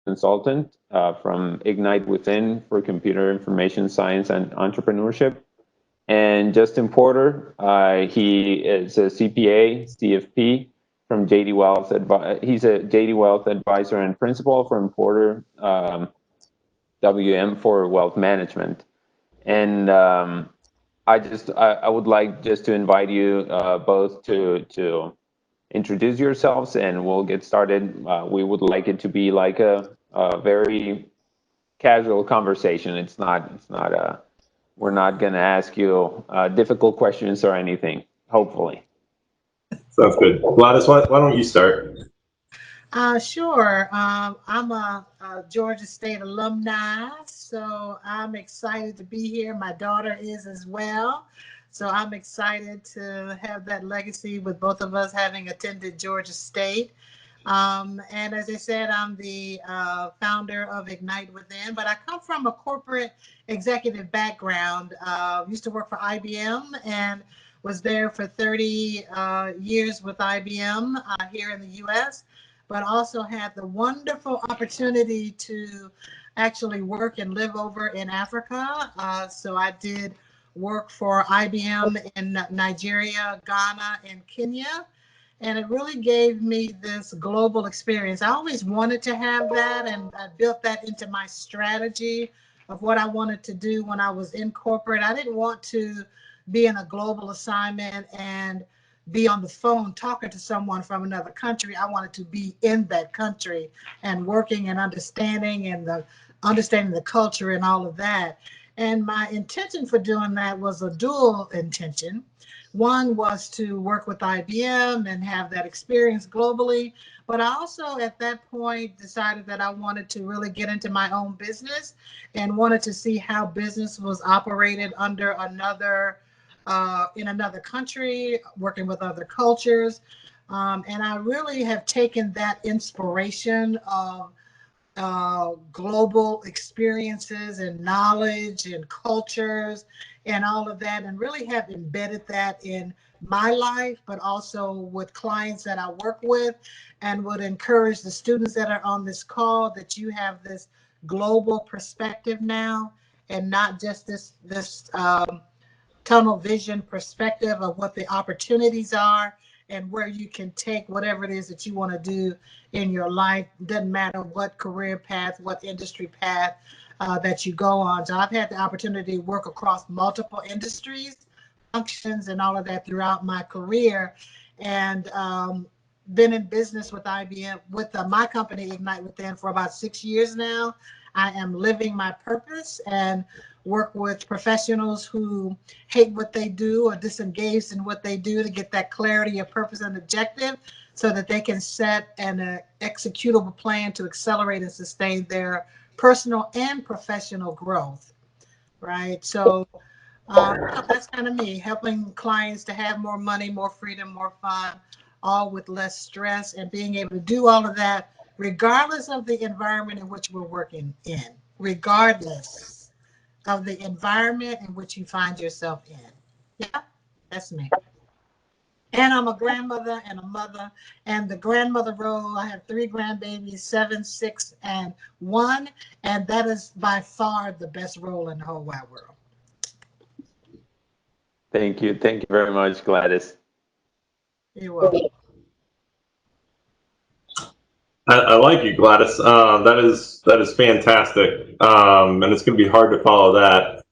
consultant from Ignite Within for computer information science and entrepreneurship. And Justin Porter, he is a CPA, CFP from JD Wealth. He's a JD Wealth advisor and principal from Porter WM for wealth management. And I would like just to invite you both to introduce yourselves, and we'll get started. We would like it to be like a very casual conversation. It's not we're not going to ask you difficult questions or anything, hopefully. Sounds good. Gladys, why don't you start? Sure. I'm a Georgia State alumni, so I'm excited to be here. My daughter is as well. So I'm excited to have that legacy with both of us having attended Georgia State. And as I said, I'm the founder of Ignite Within, but I come from a corporate executive background. Used to work for IBM and was there for 30 years with IBM here in the U.S., but also had the wonderful opportunity to actually work and live over in Africa. So I did work for IBM in Nigeria, Ghana, and Kenya. And it really gave me this global experience. I always wanted to have that, and I built that into my strategy of what I wanted to do when I was in corporate. I didn't want to be in a global assignment and be on the phone talking to someone from another country. I wanted to be in that country and working and understanding the culture and all of that. And my intention for doing that was a dual intention. One was to work with IBM and have that experience globally, but I also at that point decided that I wanted to really get into my own business and wanted to see how business was operated under in another country, working with other cultures. And I really have taken that inspiration of global experiences and knowledge and cultures and all of that, and really have embedded that in my life, but also with clients that I work with, and would encourage the students that are on this call that you have this global perspective now, and not just this tunnel vision perspective of what the opportunities are and where you can take whatever it is that you want to do in your life. Doesn't matter what career path, what industry path that you go on. So I've had the opportunity to work across multiple industries, functions, and all of that throughout my career, and been in business with IBM, with my company Ignite Within, for about 6 years now. I am living my purpose and work with professionals who hate what they do or disengaged in what they do to get that clarity of purpose and objective so that they can set an executable plan to accelerate and sustain their personal and professional growth, right? So that's kind of me, helping clients to have more money, more freedom, more fun, all with less stress, and being able to do all of that regardless of the environment in which we're working in, regardless of the environment in which you find yourself in. Yeah, that's me. And I'm a grandmother and a mother. And the grandmother role, I have 3 grandbabies, 7, 6, and 1. And that is by far the best role in the whole wide world. Thank you. Thank you very much, Gladys. You're welcome. I like you, Gladys. That is fantastic, and it's going to be hard to follow that.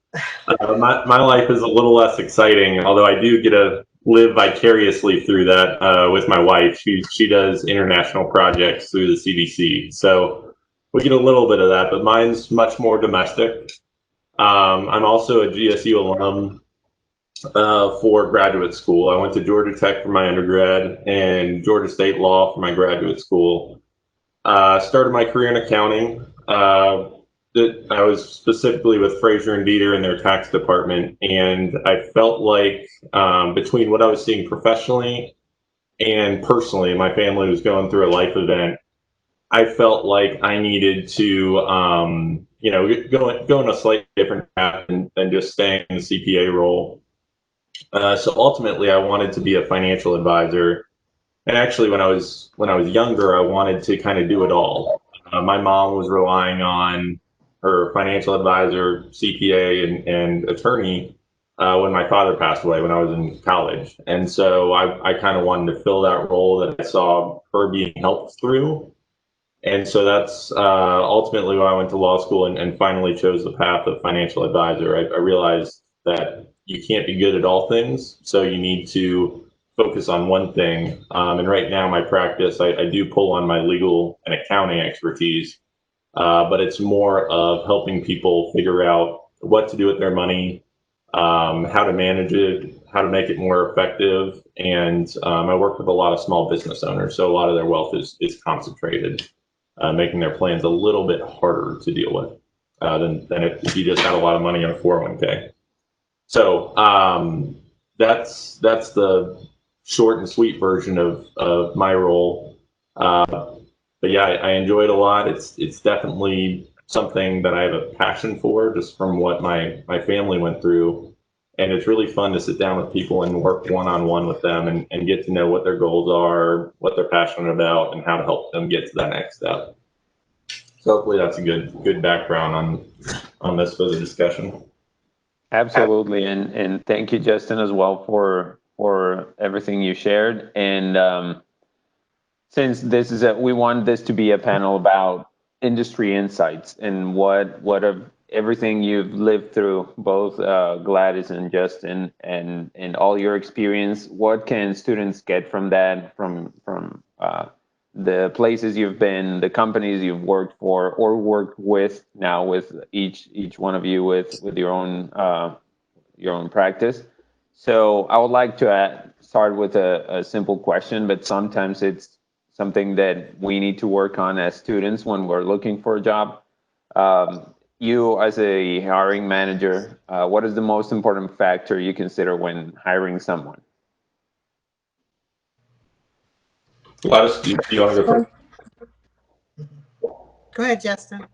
My life is a little less exciting, although I do get to live vicariously through that with my wife. She does international projects through the CDC, so we get a little bit of that, but mine's much more domestic. I'm also a GSU alum for graduate school. I went to Georgia Tech for my undergrad and Georgia State Law for my graduate school. Started my career in accounting. I was specifically with Fraser and Dieter in their tax department, and I felt like between what I was seeing professionally and personally, my family was going through a life event. I felt like I needed to, go in a slightly different path than just staying in the CPA role. So ultimately, I wanted to be a financial advisor. And actually, when I was younger, I wanted to kind of do it all. My mom was relying on her financial advisor, CPA, and attorney when my father passed away when I was in college. And so I kind of wanted to fill that role that I saw her being helped through. And so that's ultimately why I went to law school and finally chose the path of financial advisor. I realized that you can't be good at all things, so you need to focus on one thing. And right now, my practice, I do pull on my legal and accounting expertise, but it's more of helping people figure out what to do with their money, how to manage it, how to make it more effective. And I work with a lot of small business owners, so a lot of their wealth is concentrated, making their plans a little bit harder to deal with than if you just had a lot of money in a 401k. So that's the short and sweet version of my role. But yeah, I enjoy it a lot. It's definitely something that I have a passion for, just from what my family went through. And it's really fun to sit down with people and work one-on-one with them and get to know what their goals are, what they're passionate about, and how to help them get to that next step. So hopefully that's a good background on this for the discussion. Absolutely, and thank you, Justin, as well for everything you shared. And since this is we want this to be a panel about industry insights and what of everything you've lived through, both Gladys and Justin, and all your experience, what can students get from that, from the places you've been, the companies you've worked for or worked with now, with each one of you with your own practice. So I would like to start with a simple question, but sometimes it's something that we need to work on as students when we're looking for a job. You, as a hiring manager, what is the most important factor you consider when hiring someone? Gladys, do you want to go first? Go ahead, Justin.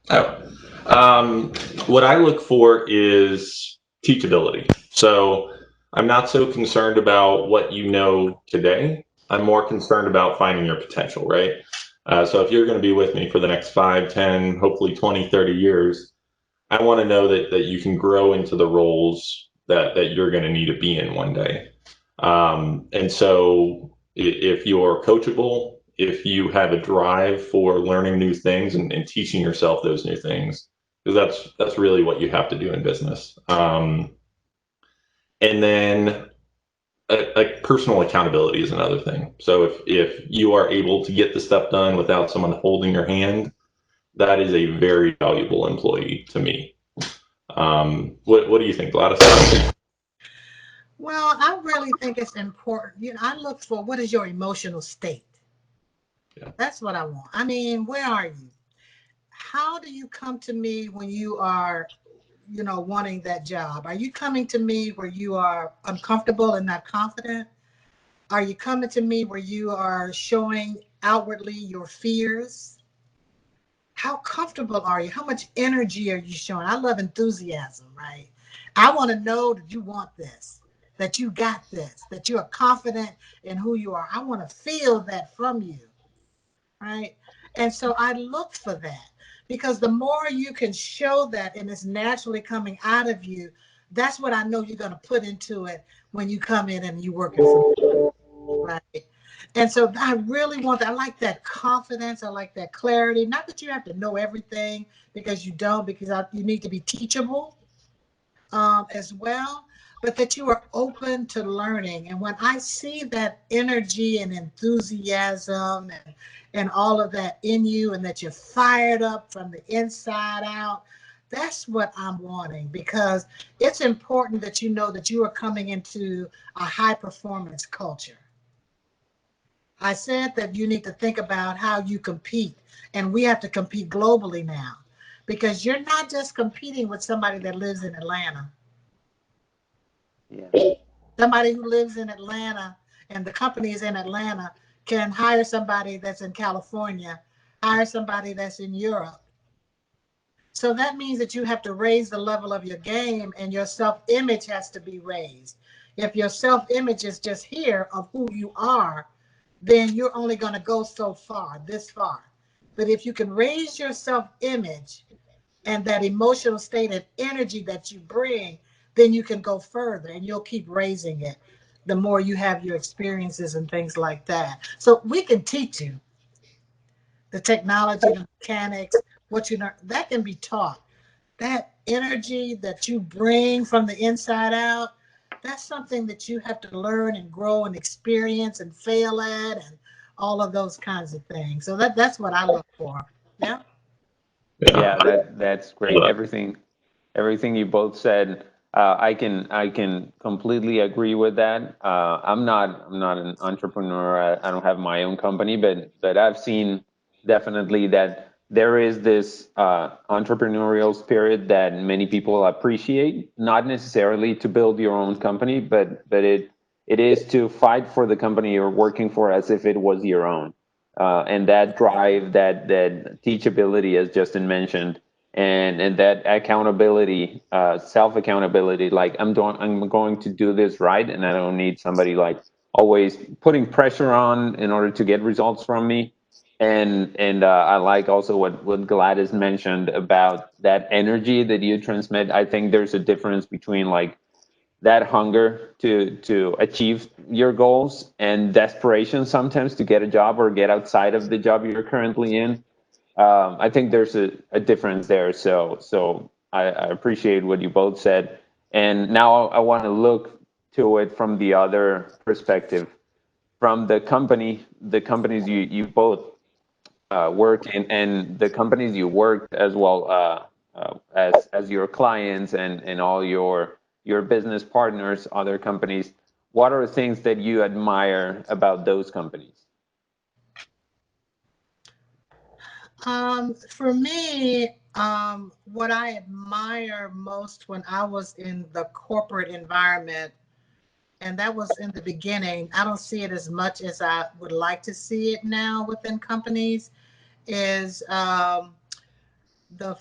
Oh. What I look for is teachability. So I'm not so concerned about what you know today. I'm more concerned about finding your potential, right? So if you're going to be with me for the next 5, 10, hopefully 20, 30 years, I want to know that you can grow into the roles that you're going to need to be in one day. And so if you're coachable, if you have a drive for learning new things and teaching yourself those new things, because that's really what you have to do in business. And then like personal accountability is another thing. So if you are able to get the stuff done without someone holding your hand, that is a very valuable employee to me. What do you think, Gladys? Well, I really think it's important. I look for, what is your emotional state? Yeah. That's what I want. I mean, where are you? How do you come to me when you are, wanting that job? Are you coming to me where you are uncomfortable and not confident? Are you coming to me where you are showing outwardly your fears? How comfortable are you? How much energy are you showing? I love enthusiasm, right? I want to know that you want this, that you got this, that you are confident in who you are. I want to feel that from you, right? And so I look for that, because the more you can show that and it's naturally coming out of you, that's what I know you're going to put into it when you come in and you're working for me, right? And so I really want that. I like that confidence. I like that clarity. Not that you have to know everything, because you don't, because you need to be teachable as well, but that you are open to learning. And when I see that energy and enthusiasm and all of that in you, and that you're fired up from the inside out, that's what I'm wanting, because it's important that you know that you are coming into a high performance culture. I said that you need to think about how you compete, and we have to compete globally now, because you're not just competing with somebody that lives in Atlanta. Yeah. Somebody who lives in Atlanta and the company is in Atlanta can hire somebody that's in California, hire somebody that's in Europe. So that means that you have to raise the level of your game, and your self-image has to be raised. If your self-image is just here of who you are, then you're only going to go so far, this far. But if you can raise your self-image and that emotional state and energy that you bring, then you can go further and you'll keep raising it the more you have your experiences and things like that. So we can teach you the technology, the mechanics, what you know, that can be taught. That energy that you bring from the inside out, that's something that you have to learn and grow and experience and fail at and all of those kinds of things. So that's what I look for. Yeah. Yeah, Yeah. that's great. Everything you both said, I can completely agree with that. I'm not an entrepreneur. I don't have my own company, but I've seen definitely that there is this entrepreneurial spirit that many people appreciate. Not necessarily to build your own company, but it is to fight for the company you're working for as if it was your own. And that drive, that teachability, as Justin mentioned, and that accountability, self accountability. Like I'm going to do this right, and I don't need somebody like always putting pressure on in order to get results from me. And I like also what Gladys mentioned about that energy that you transmit. I think there's a difference between like that hunger to achieve your goals and desperation sometimes to get a job or get outside of the job you're currently in. I think there's a difference there. So I appreciate what you both said. And now I want to look to it from the other perspective, from the companies you both work in, and the companies you worked as well, as your clients and all your business partners, other companies. What are things that you admire about those companies? For me, what I admire most when I was in the corporate environment, and that was in the beginning, I don't see it as much as I would like to see it now within companies, is the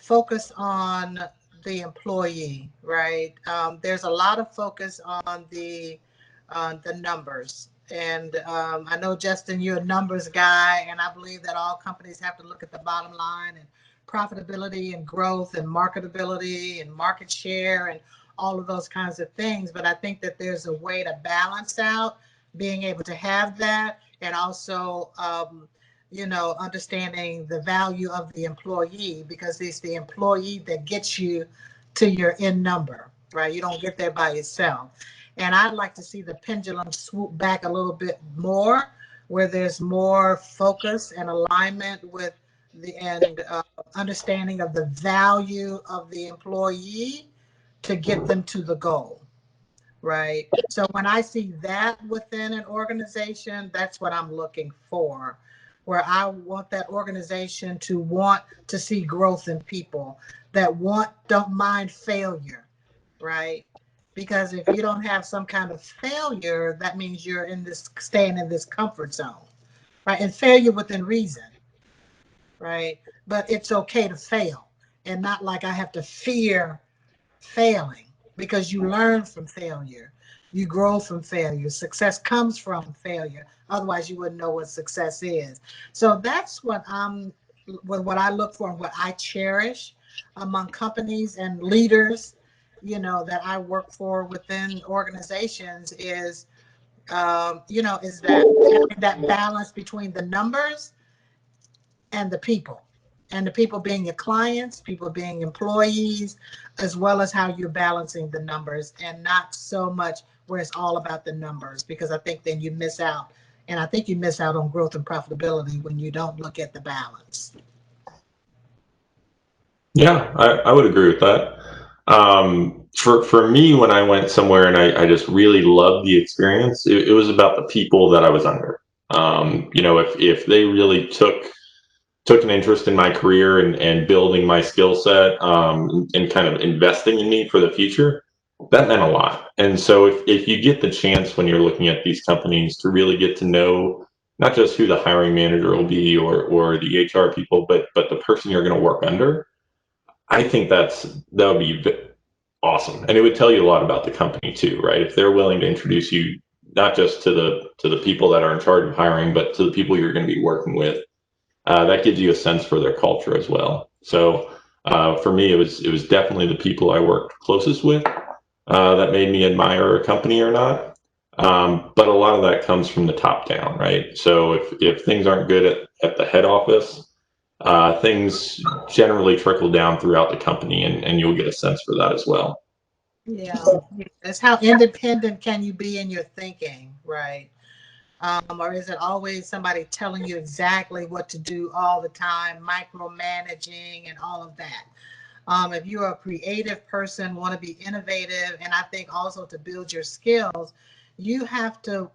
focus on the employee, right? There's a lot of focus on the numbers. And I know, Justin, you're a numbers guy, and I believe that all companies have to look at the bottom line and profitability and growth and marketability and market share and all of those kinds of things. But I think that there's a way to balance out being able to have that and also understanding the value of the employee, because it's the employee that gets you to your end number, right? You don't get there by yourself. And I'd like to see the pendulum swoop back a little bit more, where there's more focus and alignment with the and understanding of the value of the employee to get them to the goal, right? So when I see that within an organization, that's what I'm looking for, where I want that organization to want to see growth in people that don't mind failure, right? Because if you don't have some kind of failure, that means you're staying in this comfort zone, right? And failure within reason, right? But it's okay to fail, and not like I have to fear failing, because you learn from failure. You grow from failure. Success comes from failure. Otherwise, you wouldn't know what success is. So that's what I look for and what I cherish among companies and leaders, that I work for within organizations is that having that balance between the numbers and the people. And the people being your clients, people being employees, as well as how you're balancing the numbers, and not so much where it's all about the numbers, because I think then you miss out. And I think you miss out on growth and profitability when you don't look at the balance. Yeah, I would agree with that. For me, when I went somewhere and I just really loved the experience, it was about the people that I was under. If they really took an interest in my career and building my skill set, and kind of investing in me for the future, that meant a lot. And so if you get the chance when you're looking at these companies to really get to know not just who the hiring manager will be or the HR people, but the person you're going to work under, I think that would be awesome. And it would tell you a lot about the company too, right? If they're willing to introduce you not just to the people that are in charge of hiring, but to the people you're going to be working with. that gives you a sense for their culture as well. So for me, it was definitely the people I worked closest with that made me admire a company or not. But a lot of that comes from the top down, right? So if things aren't good at the head office, things generally trickle down throughout the company, and you'll get a sense for that as well. Yeah, that's how independent can you be in your thinking, right? Or is it always somebody telling you exactly what to do all the time, micromanaging and all of that? If you're a creative person, want to be innovative, and I think also to build your skills, you have to,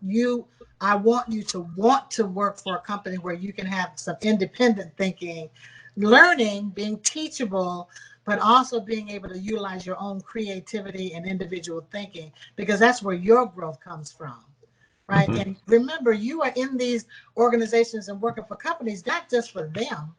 I want you to want to work for a company where you can have some independent thinking, learning, being teachable, but also being able to utilize your own creativity and individual thinking, because that's where your growth comes from. Right. Mhm. And remember, you are in these organizations and working for companies, not just for them,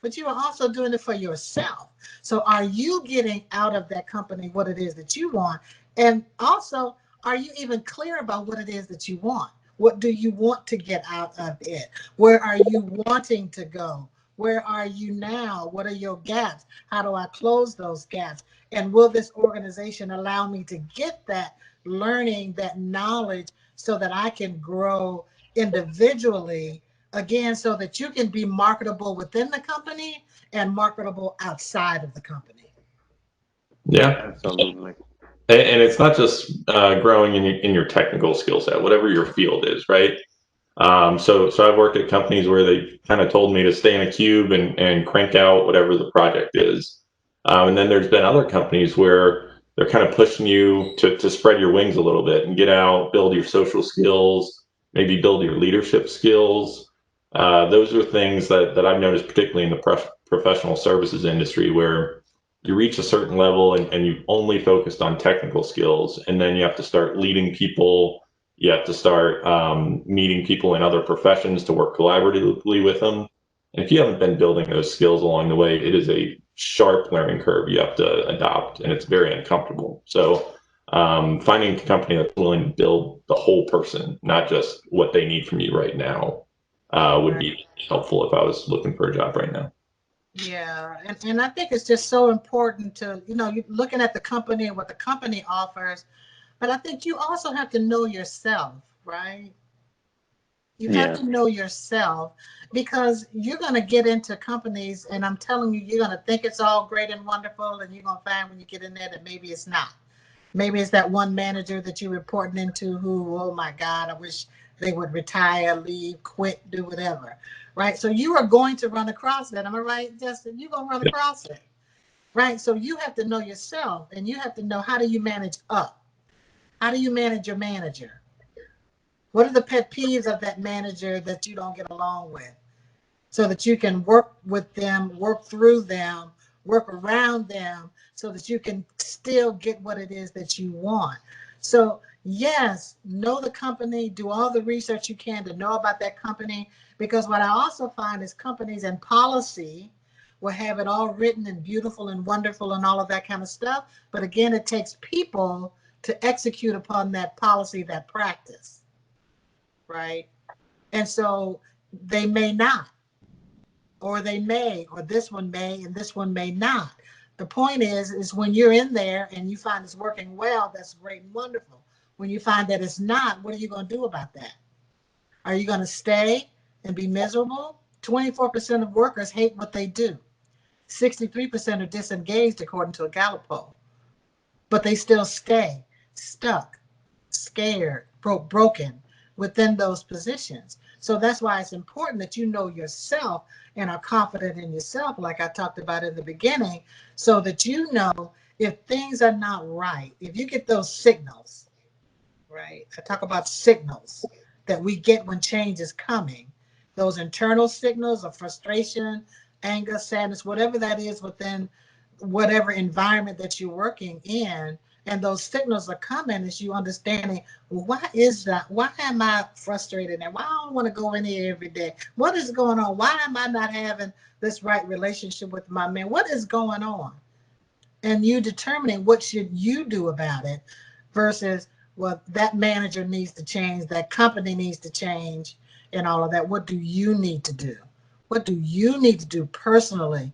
but you are also doing it for yourself. So are you getting out of that company what it is that you want? And also, are you even clear about what it is that you want? What do you want to get out of it? Where are you wanting to go? Where are you now? What are your gaps? How do I close those gaps? And will this organization allow me to get that learning, that knowledge, so that I can grow individually, again, so that you can be marketable within the company and marketable outside of the company? Yeah, Absolutely. and it's not just growing in your technical skill set, whatever your field is, right? So I've worked at companies where they kind of told me to stay in a cube and crank out whatever the project is. And then there's been other companies where they're kind of pushing you to spread your wings a little bit and get out, build your social skills, maybe build your leadership skills. Those are things that I've noticed, particularly in the professional services industry, where you reach a certain level and you've only focused on technical skills, and then you have to start leading people. You have to start meeting people in other professions to work collaboratively with them. And if you haven't been building those skills along the way, it is a sharp learning curve you have to adopt, and it's very uncomfortable. So finding a company that's willing to build the whole person, not just what they need from you right now, would Right. be helpful if I was looking for a job right now. Yeah, and I think it's just so important to, you looking at the company and what the company offers, but I think you also have to know yourself, right? You have Yeah. to know yourself, because you're going to get into companies, and I'm telling you, you're going to think it's all great and wonderful, and you're going to find when you get in there that maybe it's not. Maybe it's that one manager that you're reporting into who, oh my God, I wish they would retire, leave, quit, do whatever. Right. So you are going to run across that. Am I right, Justin? You're going to run across it. Right. So you have to know yourself, and you have to know, how do you manage up? How do you manage your manager? What are the pet peeves of that manager that you don't get along with, so that you can work with them, work through them, work around them, so that you can still get what it is that you want? So, yes, know the company, do all the research you can to know about that company, because what I also find is companies and policy will have it all written and beautiful and wonderful and all of that kind of stuff. But again, it takes people to execute upon that policy, that practice, right? And so they may not, or they may, or this one may, and this one may not. The point is when you're in there and you find it's working well, that's great and wonderful. When you find that it's not, what are you going to do about that? Are you going to stay and be miserable? 24% of workers hate what they do. 63% are disengaged, according to a Gallup poll, but they still stay stuck, scared, broken within those positions. So that's why it's important that you know yourself and are confident in yourself, like I talked about in the beginning, so that you know if things are not right, if you get those signals, right? I talk about signals that we get when change is coming, those internal signals of frustration, anger, sadness, whatever that is within whatever environment that you're working in. And those signals are coming as you understanding, well, why is that? Why am I frustrated? And why I don't want to go in here every day? What is going on? Why am I not having this right relationship with my man? What is going on? And you determining what should you do about it, versus, well, that manager needs to change, that company needs to change, and all of that. What do you need to do? What do you need to do personally?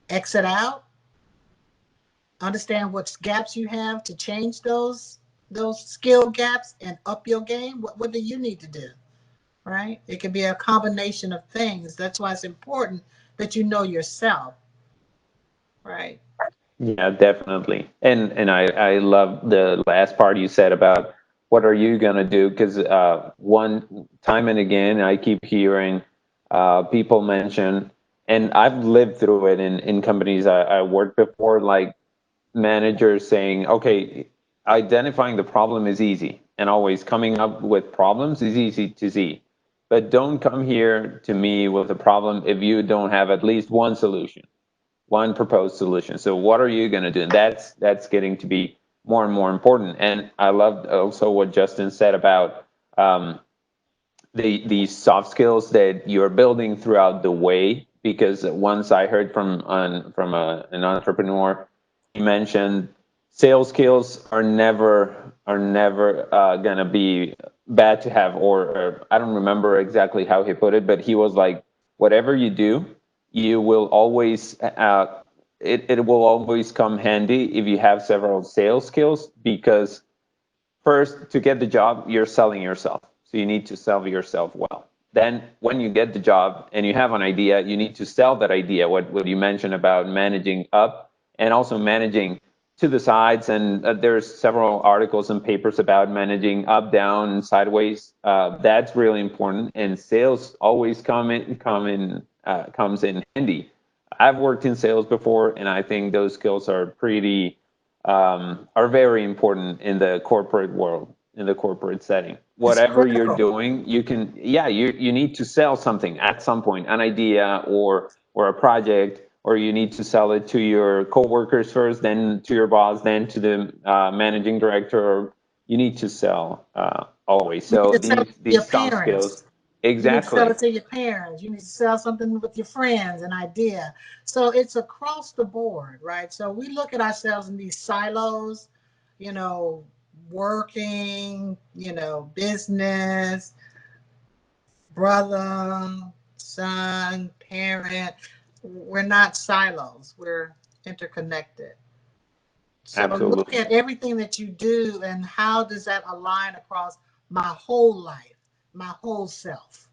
Exit out, understand what gaps you have to change those skill gaps and up your game. What do you need to do? Right? It can be a combination of things. That's why it's important that you know yourself. Right? Yeah, definitely. And I love the last part you said about what are you gonna do? Because one time and again, I keep hearing people mention, and I've lived through it in companies I worked before, like managers saying, okay, identifying the problem is easy, and always coming up with problems is easy to see. But don't come here to me with a problem if you don't have at least one solution, one proposed solution. So what are you going to do? And that's getting to be more and more important. And I loved also what Justin said about the soft skills that you're building throughout the way. Because once I heard from an entrepreneur, he mentioned sales skills are never gonna be bad to have, or I don't remember exactly how he put it, but he was like, whatever you do, you will always it will always come handy if you have several sales skills, because first, to get the job, you're selling yourself. So you need to sell yourself well. Then, when you get the job and you have an idea, you need to sell that idea. What you mentioned about managing up and also managing to the sides. And there's several articles and papers about managing up, down, and sideways. That's really important. And sales always comes in handy. I've worked in sales before, and I think those skills are very important in the corporate world, in the corporate setting. It's Whatever you're critical. doing, you need to sell something at some point, an idea or a project, or you need to sell it to your coworkers first, then to your boss, then to the managing director. Or you need to sell always. You need So to sell it to your these soft parents. skills, You need to sell exactly. it to your parents. You need to sell something with your friends, an idea. So it's across the board, right? So we look at ourselves in these silos, you know, working, business, brother, son, parent. We're not silos, we're interconnected. So look Absolutely. at everything that you do and how does that align across my whole life, my whole self,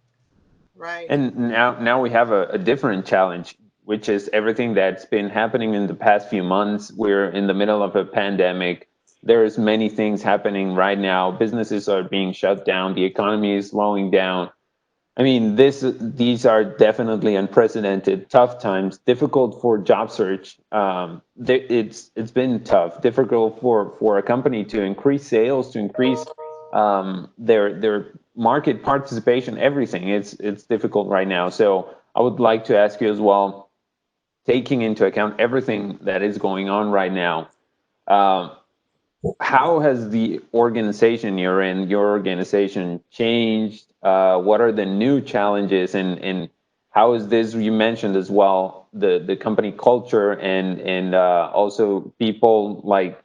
right? And now we have a different challenge, which is everything that's been happening in the past few months. We're in the middle of a pandemic. There's many things happening right now. Businesses are being shut down. The economy is slowing down. I mean, these are definitely unprecedented, tough times, difficult for job search. It's been tough, difficult for a company to increase sales, to increase their market participation, everything. It's difficult right now. So I would like to ask you as well, taking into account everything that is going on right now. Um, how has the organization you're in, your organization, changed? What are the new challenges, and how is this? You mentioned as well the company culture, and also people like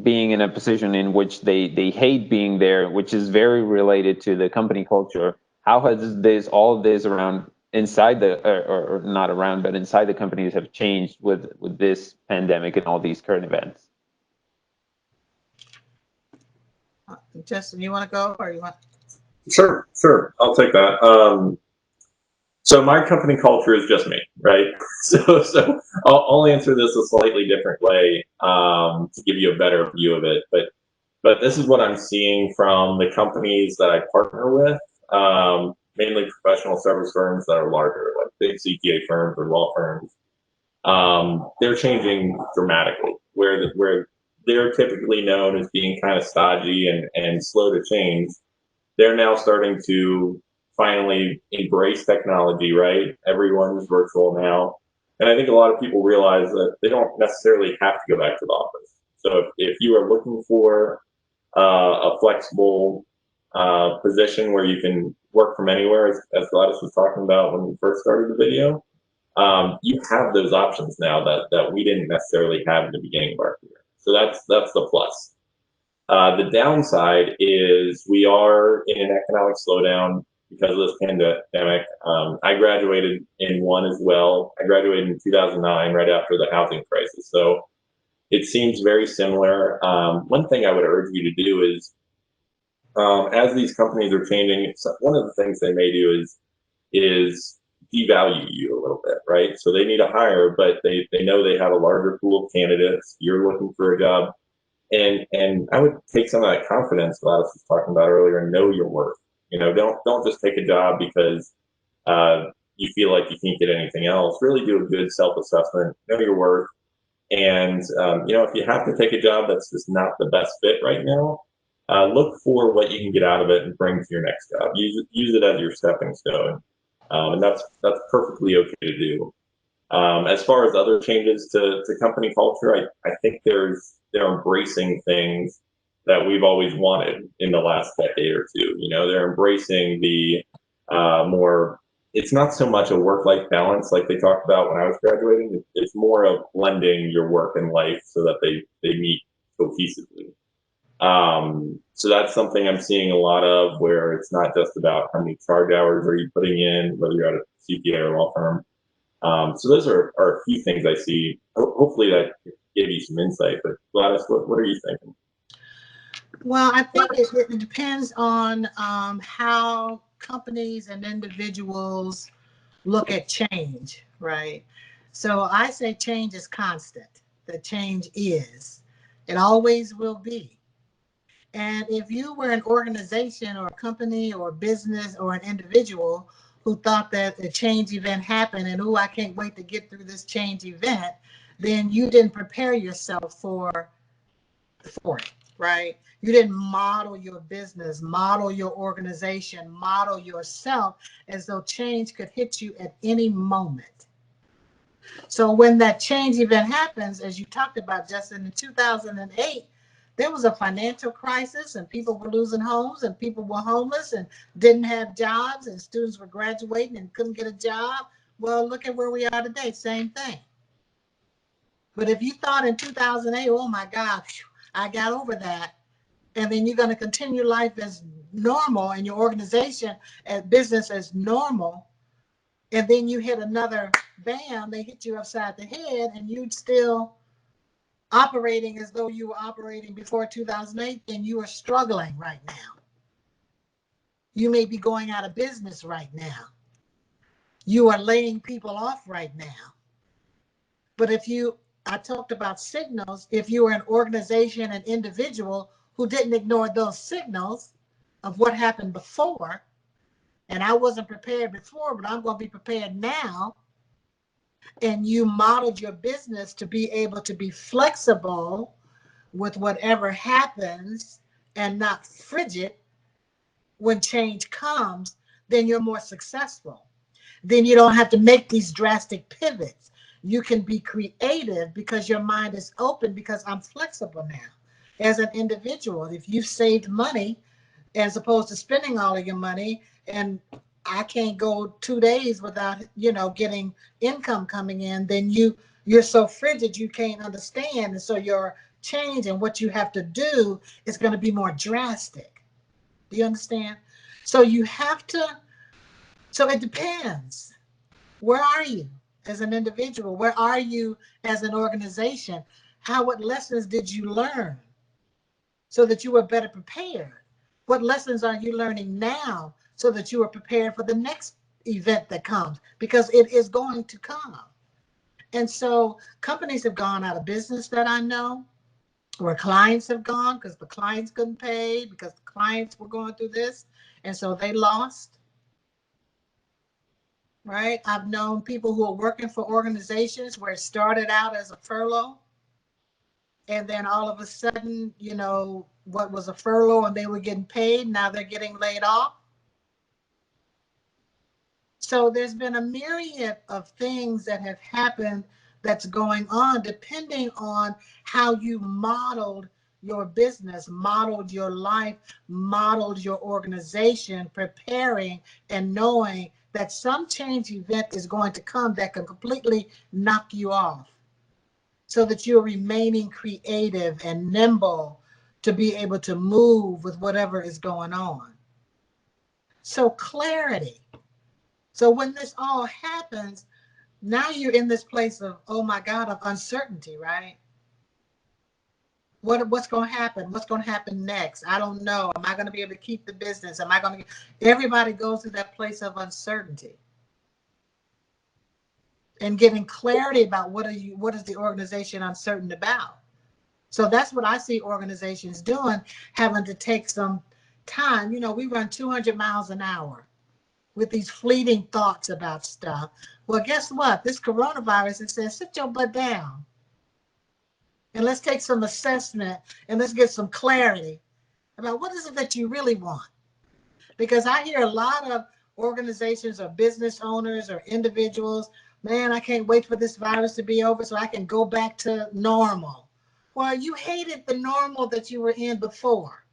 being in a position in which they hate being there, which is very related to the company culture. How has all of this around inside the or not around, but inside the companies have changed with this pandemic and all these current events? Justin, you want to go or you want? Sure. I'll take that. So my company culture is just me, right? So I'll answer this a slightly different way to give you a better view of it. But this is what I'm seeing from the companies that I partner with, mainly professional service firms that are larger, like big CPA firms or law firms. They're changing dramatically. Where they're typically known as being kind of stodgy and slow to change, they're now starting to finally embrace technology, right? Everyone's virtual now. And I think a lot of people realize that they don't necessarily have to go back to the office. So if you are looking for a flexible position where you can work from anywhere, as Gladys was talking about when we first started the video, you have those options now that we didn't necessarily have in the beginning of our career. So that's the plus. The downside is we are in an economic slowdown. because of this pandemic. I graduated in one as well. I graduated in 2009, right after the housing crisis. So it seems very similar. One thing I would urge you to do is, as these companies are changing, one of the things they may do is devalue you a little bit, right? So they need to hire, but they know they have a larger pool of candidates. You're looking for a job. And I would take some of that confidence that I was talking about earlier and know your worth. You know, don't just take a job because you feel like you can't get anything else. Really do a good self-assessment, know your worth. And you know, if you have to take a job that's just not the best fit right now, look for what you can get out of it and bring to your next job. Use it as your stepping stone, and that's perfectly okay to do. As far as other changes to company culture, I think they're embracing things that we've always wanted in the last decade or two. You know, they're embracing the more. It's not so much a work-life balance like they talked about when I was graduating. It's more of blending your work and life so that they meet cohesively. So that's something I'm seeing a lot of, where it's not just about how many charge hours are you putting in, whether you're at a CPA or law firm. So those are a few things I see. Hopefully that gave you some insight. But Gladys, what are you thinking? Well, I think it depends on how companies and individuals look at change, right? So I say change is constant. The change is. It always will be. And if you were an organization or a company or a business or an individual who thought that a change event happened and, oh, I can't wait to get through this change event, then you didn't prepare yourself for it, right? You didn't model your business, model your organization, model yourself as though change could hit you at any moment. So when that change event happens, as you talked about, Justin, in 2008, there was a financial crisis and people were losing homes and people were homeless and didn't have jobs and students were graduating and couldn't get a job. Well, look at where we are today, same thing. But if you thought in 2008, oh my gosh, I got over that, and then you're going to continue life as normal and your organization and business as normal, and then you hit another bam, they hit you upside the head, and you'd still operating as though you were operating before 2008, then you are struggling right now. You may be going out of business right now. You are laying people off right now. But I talked about signals. If you were an organization, an individual who didn't ignore those signals of what happened before, and I wasn't prepared before, but I'm going to be prepared now, and you modeled your business to be able to be flexible with whatever happens and not frigid when change comes, then you're more successful. Then you don't have to make these drastic pivots. You can be creative because your mind is open, because I'm flexible now. As an individual, if you've saved money as opposed to spending all of your money, and I can't go 2 days without, getting income coming in, then you're so frigid you can't understand. And so your change and what you have to do is going to be more drastic. Do you understand? So so it depends. Where are you as an individual? Where are you as an organization? What lessons did you learn so that you were better prepared? What lessons are you learning now so that you are prepared for the next event that comes? Because it is going to come. And so companies have gone out of business that I know, where clients have gone because the clients couldn't pay, because the clients were going through this. And so they lost. Right? I've known people who are working for organizations where it started out as a furlough, and then all of a sudden, what was a furlough and they were getting paid, now they're getting laid off. So there's been a myriad of things that have happened that's going on depending on how you modeled your business, modeled your life, modeled your organization, preparing and knowing that some change event is going to come that can completely knock you off, so that you're remaining creative and nimble to be able to move with whatever is going on. So clarity. So when this all happens, now you're in this place of, oh my God, of uncertainty, right? What's going to happen? What's going to happen next? I don't know. Am I going to be able to keep the business? Am I going to? Everybody goes through that place of uncertainty and getting clarity about what is the organization uncertain about. So that's what I see organizations doing, having to take some time. You know, we run 200 miles an hour with these fleeting thoughts about stuff. Well, guess what? This coronavirus, it says, sit your butt down and let's take some assessment and let's get some clarity about what is it that you really want. Because I hear a lot of organizations or business owners or individuals, man, I can't wait for this virus to be over so I can go back to normal. Well, you hated the normal that you were in before.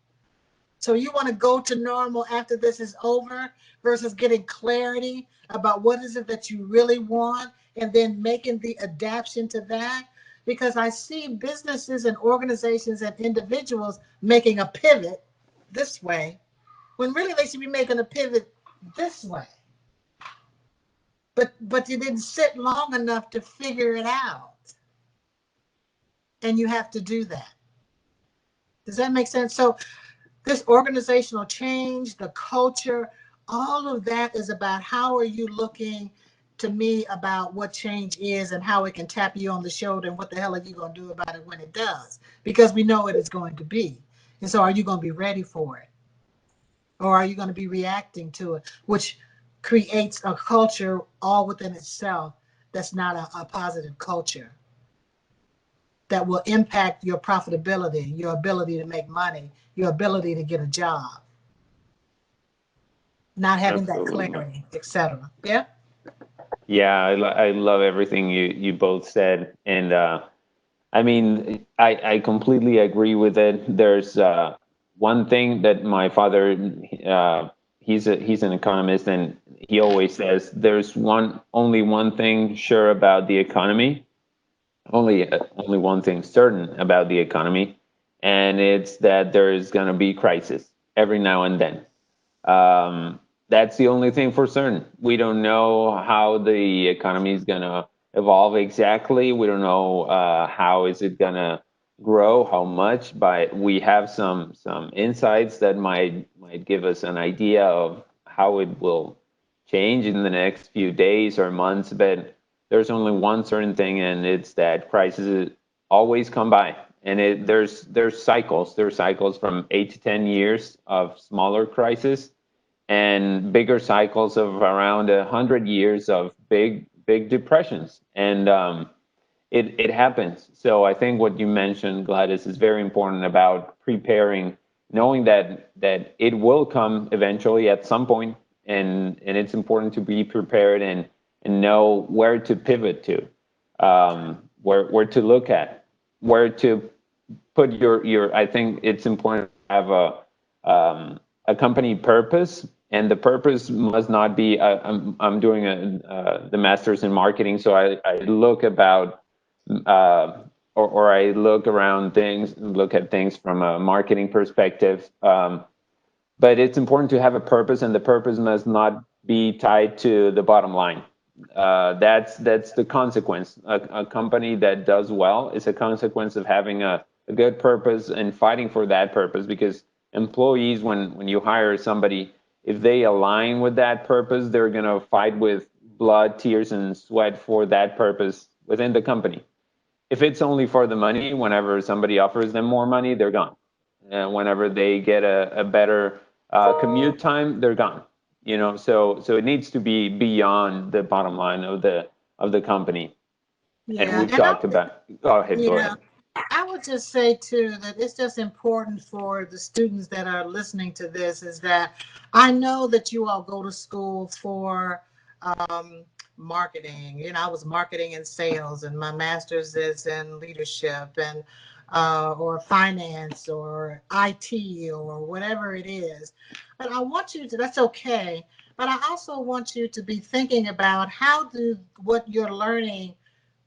So you want to go to normal after this is over versus getting clarity about what is it that you really want and then making the adaptation to that. Because I see businesses and organizations and individuals making a pivot this way when really they should be making a pivot this way. But you didn't sit long enough to figure it out. And you have to do that. Does that make sense? So this organizational change, the culture, all of that is about how are you looking to me about what change is and how it can tap you on the shoulder and what the hell are you going to do about it when it does? Because we know it is going to be. And so are you going to be ready for it? Or are you going to be reacting to it, which creates a culture all within itself that's not a positive culture that will impact your profitability, your ability to make money, your ability to get a job, not having that Absolutely. clarity, etc. Yeah. Yeah, I love everything you both said, and I mean, I completely agree with it. There's one thing that my father, he's an economist, and he always says there's only one thing sure about the economy, only one thing certain about the economy, and it's that there is going to be crisis every now and then. That's the only thing for certain. We don't know how the economy is going to evolve exactly. We don't know how is it going to grow, how much, but we have some insights that might give us an idea of how it will change in the next few days or months. But there's only one certain thing, and it's that crises always come by. And there's cycles. There's cycles from 8 to 10 years of smaller crises and bigger cycles of around 100 years of big depressions. And it happens. So I think what you mentioned, Gladys, is very important about preparing, knowing that it will come eventually at some point, and it's important to be prepared and know where to pivot to, where to look at, where to put your. I think it's important to have a company purpose, and the purpose must not be. I'm doing the master's in marketing, so I look about or I look around things, look at things from a marketing perspective. But it's important to have a purpose, and the purpose must not be tied to the bottom line. That's the consequence. A company that does well is a consequence of having a good purpose and fighting for that purpose. Because employees, when you hire somebody, if they align with that purpose, they're gonna fight with blood, tears, and sweat for that purpose within the company. If it's only for the money, whenever somebody offers them more money, they're gone. And whenever they get a better commute time, they're gone. So it needs to be beyond the bottom line of the company. And Yeah. we've talked about. Go ahead. Go Yeah. ahead. I would just say too that it's just important for the students that are listening to this is that I know that you all go to school for marketing. You know, I was marketing and sales, and my master's is in leadership and or finance or IT or whatever it is. But I want you to. That's okay. But I also want you to be thinking about how do what you're learning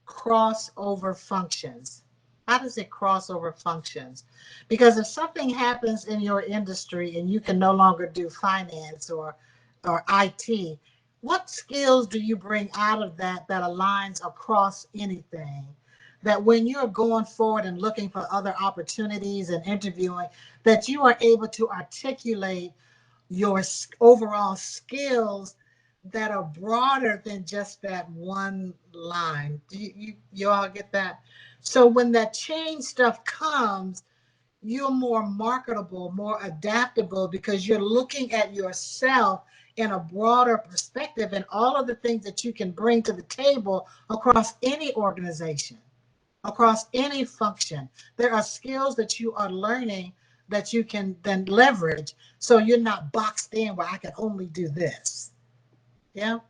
crossover functions. How does it crossover functions? Because if something happens in your industry and you can no longer do finance or or IT, what skills do you bring out of that that aligns across anything? That when you're going forward and looking for other opportunities and interviewing, that you are able to articulate your overall skills that are broader than just that one line. Do you all get that? So when that change stuff comes, you're more marketable, more adaptable, because you're looking at yourself in a broader perspective and all of the things that you can bring to the table across any organization, across any function. There are skills that you are learning that you can then leverage, so you're not boxed in where I can only do this. Yeah.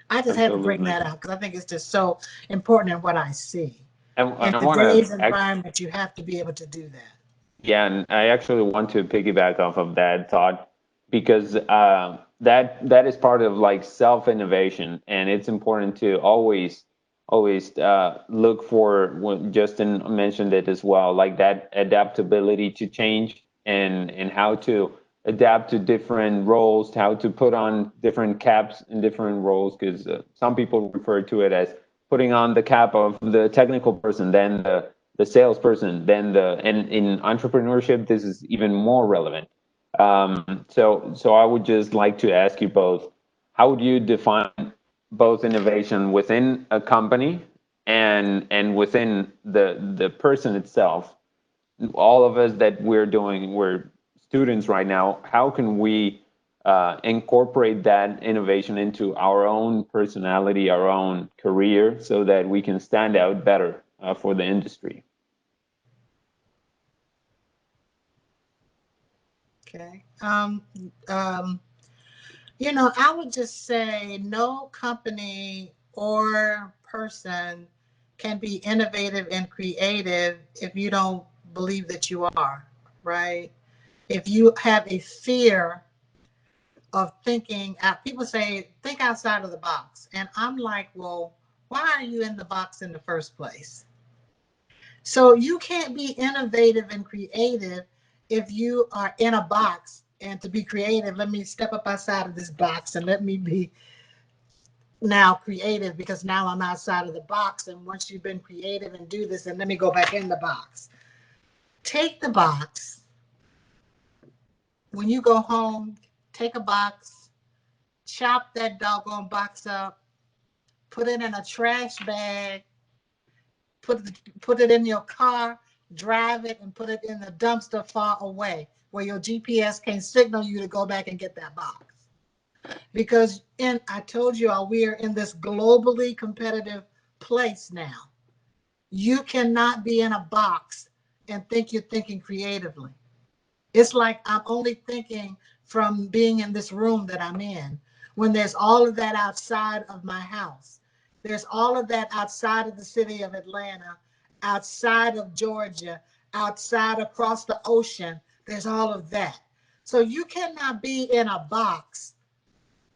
I just had to bring Absolutely. that out because I think it's just so important in what I see. And In I want today's to, environment, you have to be able to do that. yeah, and I actually want to piggyback off of that thought because that is part of like self innovation, and it's important to always look for what Justin mentioned it as well, like that adaptability to change and how to adapt to different roles, how to put on different caps in different roles, because some people refer to it as putting on the cap of the technical person, then the salesperson, then and in entrepreneurship, this is even more relevant. So I would just like to ask you both, how would you define both innovation within a company and within the person itself? All of us that we're students right now. How can we incorporate that innovation into our own personality, our own career, so that we can stand out better for the industry? Okay. I would just say no company or person can be innovative and creative if you don't believe that you are, right? If you have a fear of thinking out, people say, think outside of the box. And I'm like, well, why are you in the box in the first place? So you can't be innovative and creative if you are in a box. And to be creative, let me step up outside of this box and let me be now creative, because now I'm outside of the box. And once you've been creative and do this, and let me go back in the box. Take the box. When you go home, take a box, chop that doggone box up, put it in a trash bag, put it in your car, drive it, and put it in the dumpster far away where your GPS can signal you to go back and get that box. Because I told you all, we are in this globally competitive place now. You cannot be in a box and think you're thinking creatively. It's like I'm only thinking from being in this room that I'm in, when there's all of that outside of my house. There's all of that outside of the city of Atlanta, outside of Georgia, outside across the ocean. There's all of that. So you cannot be in a box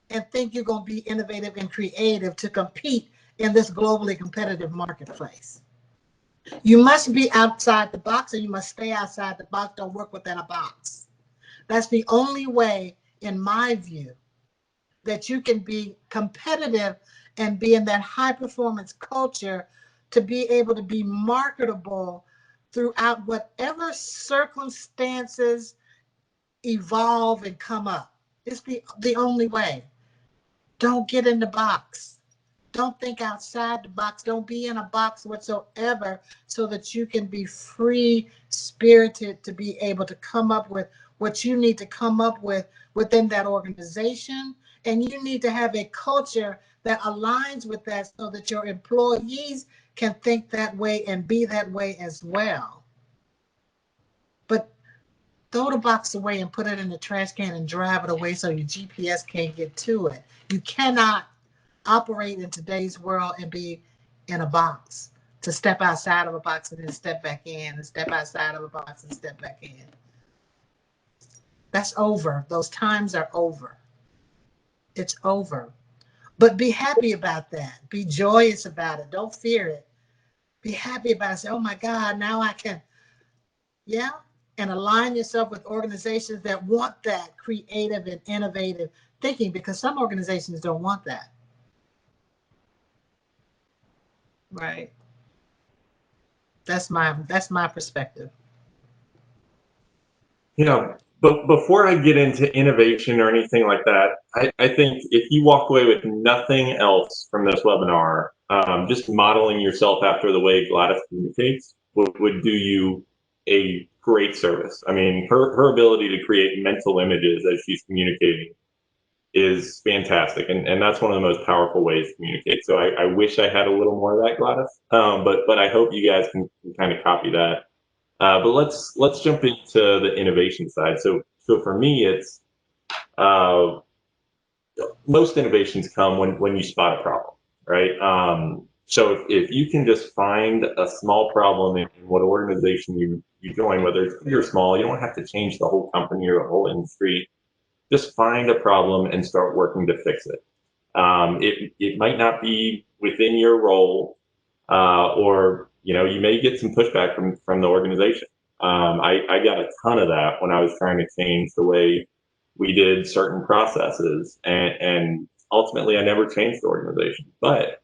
and think you're going to be innovative and creative to compete in this globally competitive marketplace. You must be outside the box, and you must stay outside the box. Don't work within a box. That's the only way, in my view, that you can be competitive and be in that high performance culture, to be able to be marketable throughout whatever circumstances evolve and come up. It's the only way. Don't get in the box. Don't think outside the box. Don't be in a box whatsoever, so that you can be free spirited to be able to come up with what you need to come up with within that organization. And you need to have a culture that aligns with that, so that your employees can think that way and be that way as well. But throw the box away and put it in the trash can and drive it away so your GPS can't get to it. You cannot operate in today's world and be in a box. To step outside of a box and then step back in, and step outside of a box and step back in. That's over. Those times are over. It's over. But be happy about that. Be joyous about it. Don't fear it. Be happy about it. Say, oh my God, now I can. Yeah. And align yourself with organizations that want that creative and innovative thinking, because some organizations don't want that. Right. That's my perspective. But before I get into innovation or anything like that, I think if you walk away with nothing else from this webinar, just modeling yourself after the way Gladys communicates would do you a great service. I mean, her ability to create mental images as she's communicating is fantastic, and that's one of the most powerful ways to communicate. So I wish I had a little more of that, Gladys, but I hope you guys can kind of copy that. But let's jump into the innovation side. So for me, it's most innovations come when you spot a problem, right? So if you can just find a small problem in what organization you join, whether it's big or small, you don't have to change the whole company or the whole industry. Just find a problem and start working to fix it. It might not be within your role, or you may get some pushback from the organization. I got a ton of that when I was trying to change the way we did certain processes, and ultimately I never changed the organization. But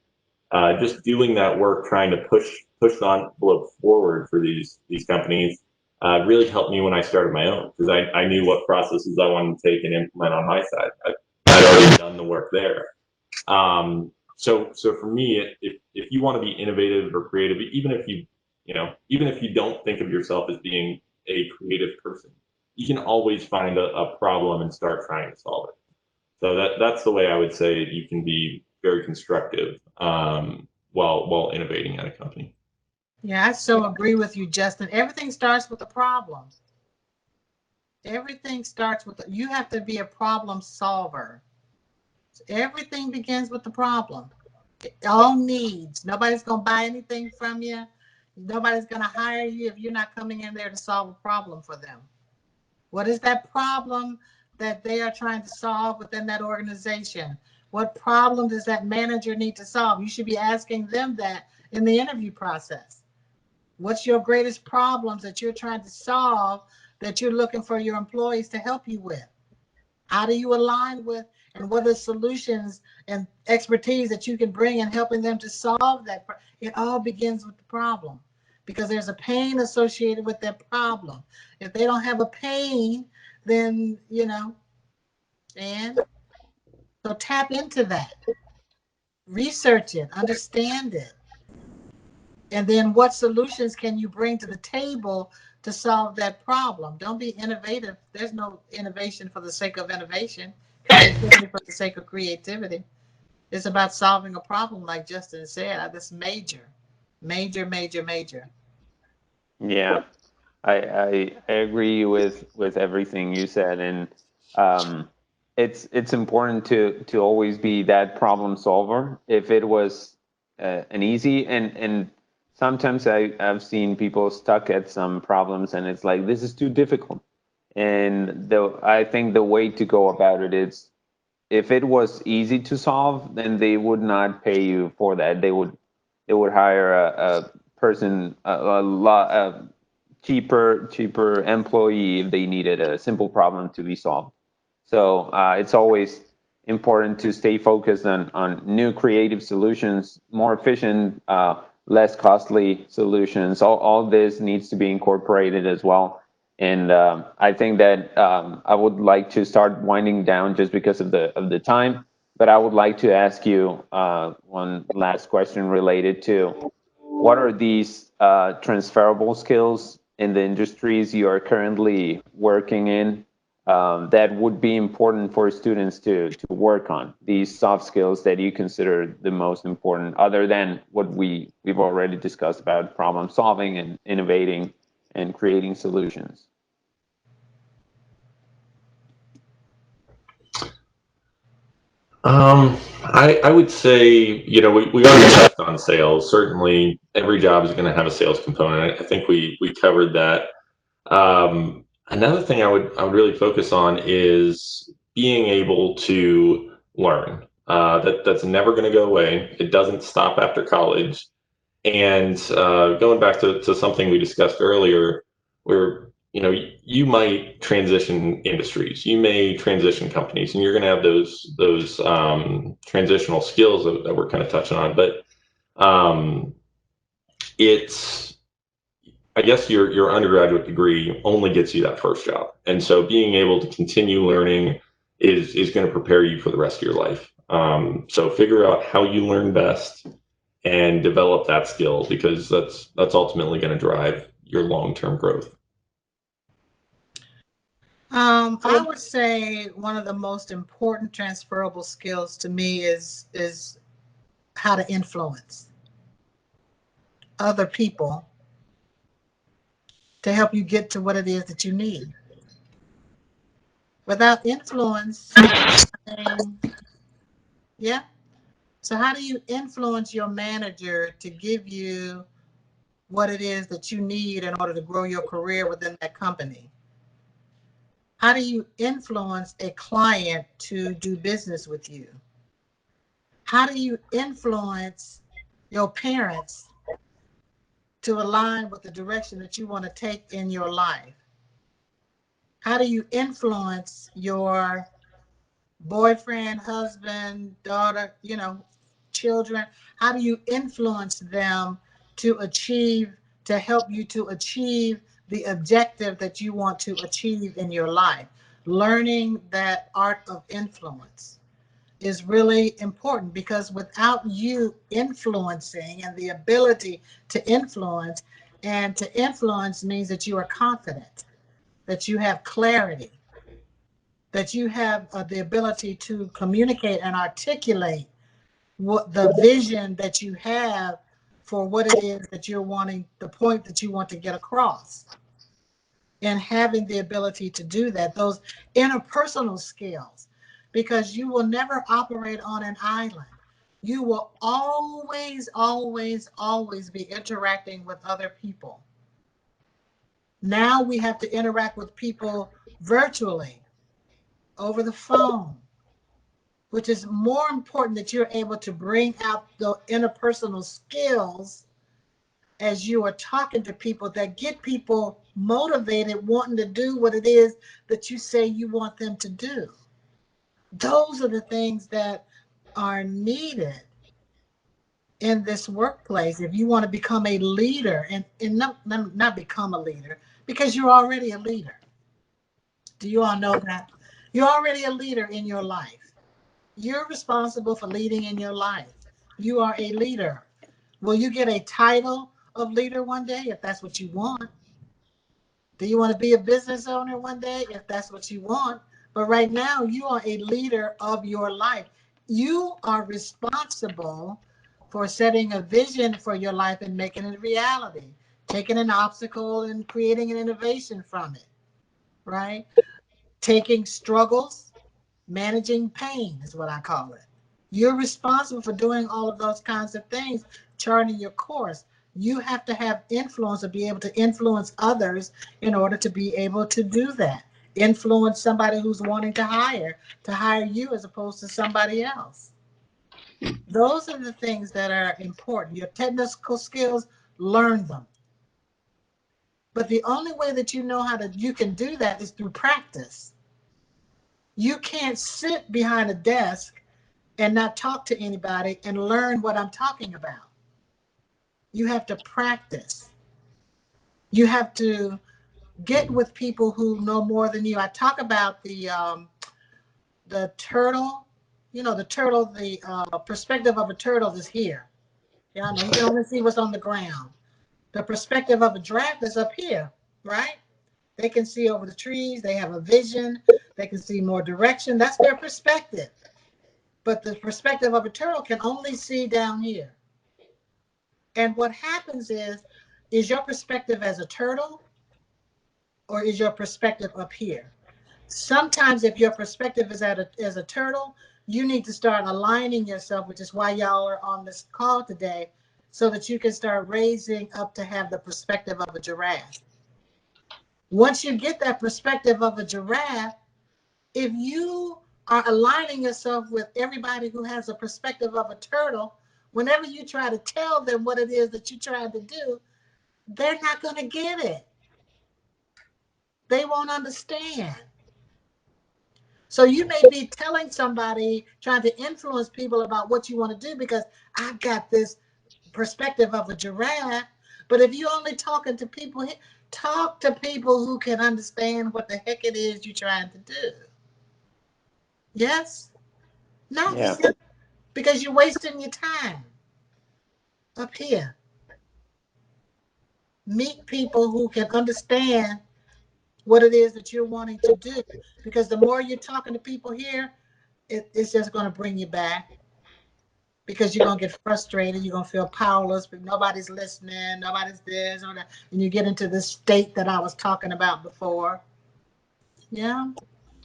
just doing that work, trying to push the envelope forward for these companies, really helped me when I started my own, because I knew what processes I wanted to take and implement on my side. I'd already done the work there. So for me, if you want to be innovative or creative, even if you don't think of yourself as being a creative person, you can always find a problem and start trying to solve it. So that's the way I would say you can be very constructive while innovating at a company. Yeah, I so agree with you, Justin. Everything starts with a problem. Everything starts with you have to be a problem solver. Everything begins with the problem. All needs. Nobody's going to buy anything from you. Nobody's going to hire you if you're not coming in there to solve a problem for them. What is that problem that they are trying to solve within that organization? What problem does that manager need to solve? You should be asking them that in the interview process. What's your greatest problems that you're trying to solve that you're looking for your employees to help you with? How do you align with, and what are the solutions and expertise that you can bring in helping them to solve that? It all begins with the problem, because there's a pain associated with that problem. If they don't have a pain, then, and so tap into that, research it, understand it. And then what solutions can you bring to the table to solve that problem? Don't be innovative. There's no innovation for the sake of innovation. Creativity for the sake of creativity. It's about solving a problem, like Justin said. That's major. Yeah, I agree with everything you said, and it's important to always be that problem solver. If it was an easy, and sometimes I've seen people stuck at some problems, and it's like, this is too difficult. And I think the way to go about it is, if it was easy to solve, then they would not pay you for that. They would hire a person a lot cheaper employee if they needed a simple problem to be solved. So it's always important to stay focused on new creative solutions, more efficient, less costly solutions. All this needs to be incorporated as well. And I think that I would like to start winding down just because of the time. But I would like to ask you one last question related to, what are these transferable skills in the industries you are currently working in that would be important for students to work on? These soft skills that you consider the most important, other than what we've already discussed about problem solving and innovating and creating solutions. I would say, we already touched on sales. Certainly, every job is going to have a sales component. I think we covered that. Another thing I would really focus on is being able to learn. That's never going to go away. It doesn't stop after college. And going back to something we discussed earlier, where you might transition industries, you may transition companies, and you're going to have those transitional skills that we're kind of touching on. But it's, I guess your undergraduate degree only gets you that first job, and so being able to continue learning is going to prepare you for the rest of your life. So figure out how you learn best and develop that skill, because that's ultimately going to drive your long-term growth. I would say one of the most important transferable skills to me is how to influence other people to help you get to what it is that you need. Without influence, yeah. So how do you influence your manager to give you what it is that you need in order to grow your career within that company? How do you influence a client to do business with you? How do you influence your parents to align with the direction that you want to take in your life? How do you influence your boyfriend, husband, daughter, children? How do you influence them to help you to achieve the objective that you want to achieve in your life? Learning that art of influence is really important, because without you influencing and the ability to influence, and to influence means that you are confident, that you have clarity, that you have the ability to communicate and articulate what the vision that you have for what it is that you're wanting, the point that you want to get across. And having the ability to do that, those interpersonal skills, because you will never operate on an island. You will always, always, always be interacting with other people. Now we have to interact with people virtually, over the phone, which is more important that you're able to bring out the interpersonal skills as you are talking to people, that get people motivated, wanting to do what it is that you say you want them to do. Those are the things that are needed in this workplace if you want to become a leader, and not become a leader, because you're already a leader. Do you all know that? You're already a leader in your life. You're responsible for leading in your life. You are a leader. Will you get a title of leader one day if that's what you want? Do you want to be a business owner one day if that's what you want? But right now, you are a leader of your life. You are responsible for setting a vision for your life and making it a reality, taking an obstacle and creating an innovation from it, right? Taking struggles, managing pain is what I call it. You're responsible for doing all of those kinds of things, charting your course. You have to have influence or be able to influence others in order to be able to do that. Influence somebody who's wanting to hire you as opposed to somebody else. Those are the things that are important. Your technical skills, learn them. But the only way that you can do that is through practice. You can't sit behind a desk and not talk to anybody and learn what I'm talking about. You have to practice. You have to get with people who know more than you. I talk about the turtle. The turtle. The perspective of a turtle is here. Yeah, I know you can only see what's on the ground. The perspective of a giraffe is up here, right? They can see over the trees. They have a vision. They can see more direction. That's their perspective. But the perspective of a turtle can only see down here. And what happens is your perspective as a turtle, or is your perspective up here? Sometimes if your perspective is as a turtle, you need to start aligning yourself, which is why y'all are on this call today, so that you can start raising up to have the perspective of a giraffe. Once you get that perspective of a giraffe, if you are aligning yourself with everybody who has a perspective of a turtle, whenever you try to tell them what it is that you're trying to do, they're not going to get it. They won't understand. So you may be telling somebody, trying to influence people about what you want to do because I've got this perspective of a giraffe. But if you're only talking to people, talk to people who can understand what the heck it is you're trying to do. Yes? No, Yeah. because you're wasting your time up here. Meet people who can understand what it is that you're wanting to do. Because the more you're talking to people here, it's just going to bring you back because you're going to get frustrated. You're going to feel powerless, but nobody's listening. Nobody's this or that. And you get into this state that I was talking about before. Yeah.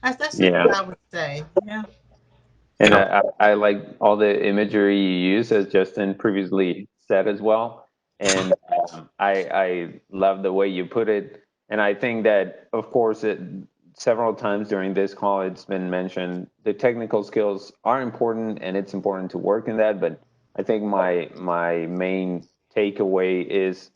That's just Yeah. what I would say. Yeah. And I like all the imagery you use, as Justin previously said as well. And I love the way you put it. And I think that, of course, several times during this call, it's been mentioned the technical skills are important, and it's important to work in that. But I think my main takeaway is